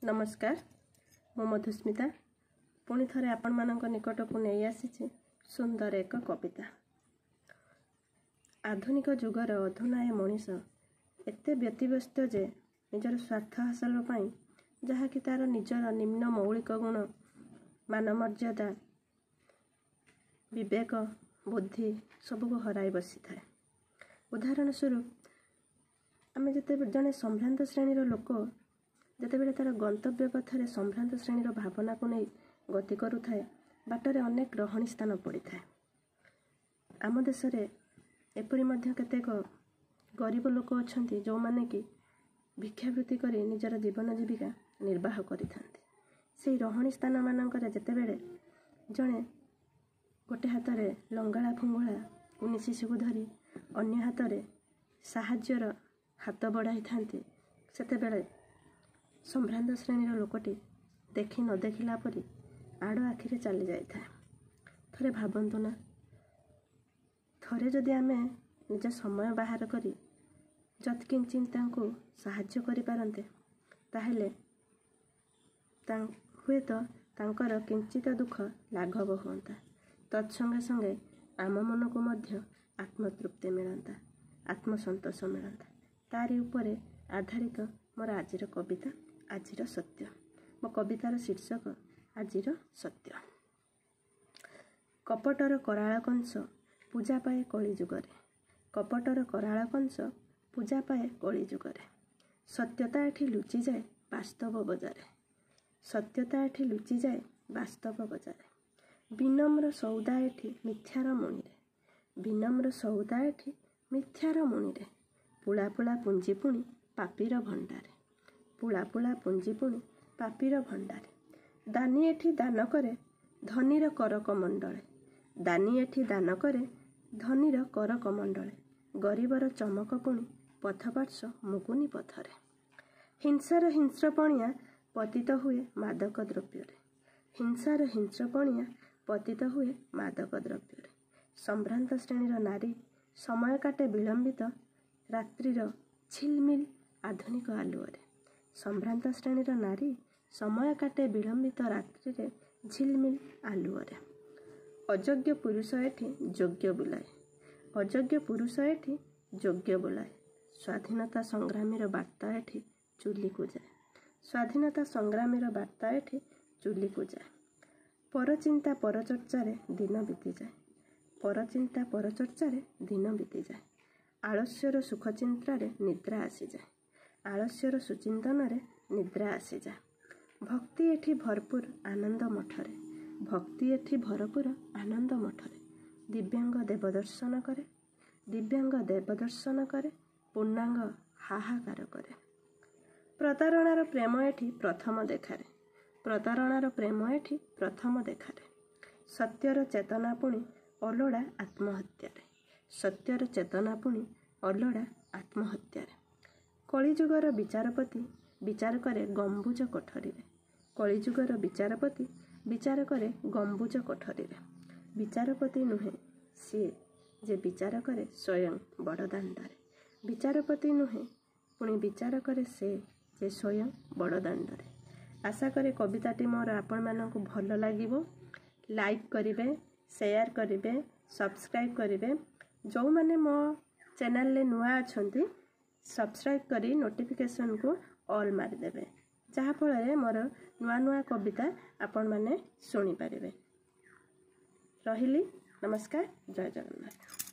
नमस्कार मो मधुस्मिता पुणी थरे आपण मानक निकट को नहीं आसी सुंदर एक कविता। आधुनिक जुगर अधुनाए मनीष एते व्यतिव्यस्त जे निजर स्वार्थ हासिल पाई जहाँकि तार निजर निम्न मौलिक गुण मान मर्यादा विवेक बुद्धि सबको हराई बसी थाए। उदाहरण स्वरूप आम जिते जड़े संभ्रांत श्रेणीर लोक जितेबाला तार गंतव्य पथरे संभ्रांत श्रेणीर भावना को नहीं गति करुए बाटरे अनेक रहणी स्थान पड़ी था। आम देश एपरी केतेक गरीब लोक अच्छा जो माने कि भिक्षावृत्ति कर निजर जीवन जीविका निर्वाह करि रहणी स्थान मानक जितेबाला जड़े गोटे हाथ में लंगड़ा फुंगुला कुनी शिशु को धरी अन्य हाथ में साहाज्यर हाथ बढ़ाई था सेतेबेले संभ्रांत श्रेणीर लोकटी देखि न देखिला परी आड़ आखिरे चली जाए। थरे भावंतु ना थरे जदि आमे निज समय बाहर करी जत्किंचित साहाय्य करि पारंते ताहेले हुए तो तांकर किंचित दुख लाघव हुअंता। तत्संगे संगे आम मन को मध्य आत्मतृप्ति मिलता आत्मसंतोष मिलता। तारी उपरे आधारित मोर आजिर कविता आजिर सत्य। मो कवितार शीर्षक आजिर सत्य। कपटर कराल कंस पूजा पाए कली जुगरे। कपटर कराल कंस पूजा पाए कली जुगरे। सत्यता एठी लुचि जाए वास्तव बजारे। सत्यता एठी लुचि जाए वास्तव बजारे। विनम्र सौदा एठी मिथ्यार मुनिरे। विनम्र सौदा एठी मिथ्यार मुनिरे। पुला पुला पुंजी पुणी पापीर भंडारे। पुला पुला पुंजी पुणी पापीर भंडारे। दानी एठी दान करे धनीर कर कमंडले। दानी एठी दान करे धनीर कर कमंडले। गरीबर चमक पुणी पथपार्श्व मुकुनी पथरे। हिंसार हिंस्रपणिया पतित हुए मादक द्रव्ୟରେ। हिंसार हिंस्रपणिया पतित हुए मादक द्रव्ୟରେ। संभ्रांत श्रेणीर नारी समय काटे विलंबित रात्रिर झिलमिल आधुनिक आलुअरे। संभ्रांत श्रेणीर नारी समय काटे विलंबित रात्रि रे झिलमिल आलुअरे। अयोग्य पुरुष एठी योग्य बुलाए। अयोग्य पुरुष एठी योग्य बुलाए। स्वाधीनता संग्रामीर बार्ता एठी चुली को जाए। स्वाधीनता संग्रामीर बार्ता एठी चुली को जाए। परचिंता परचर्चारे दिन बीती जाए। परचिंता परचर्चारे दिन बीती जाए। आलस्यर सुखचिंतारे निद्रा आसी जाए। आलस्यर सुचिंतन निद्रा आसी जाए। भक्ति एठी भरपूर आनंद मठरे। भक्ति एठी भरपूर आनंद मठरे। दिव्यांग देवदर्शन करे। दिव्यांग देवदर्शन करे। पूर्णांग हाहाकार करे। प्रतारणार प्रेम एठी प्रथम देखारे। प्रतारणार प्रेम एठी प्रथम देखारे। सत्यर चेतना पुणी अलोड़ा आत्महत्यारे। सत्यर चेतना पुणी अलोड़ा आत्महत्यारे। कलिजुगर विचारपति विचार करे गंबुज कोठरी। कलिजुगर विचारपति विचार करे गंबुज कोठरी। विचारपति नुहे सी जे विचार करे स्वयं बड़दाण्डरे। विचारपति नुहे पुणी विचार करे से जे स्वयं बड़दाण्डरे। आशा करे कविताटी मोर आपण मानकु भल लागिबो। लाइक करिवे शेयर करिवे सब्सक्राइब करिवे। जो माने मो चैनल ले नुआ अछंती सब्सक्राइब करी नोटिफिकेशन को ऑल मारी देबे जहाँ फल मोर नुआ नुआ कविता आपण माने सुनी पारिबे। रहिली नमस्कार जय जगन्नाथ।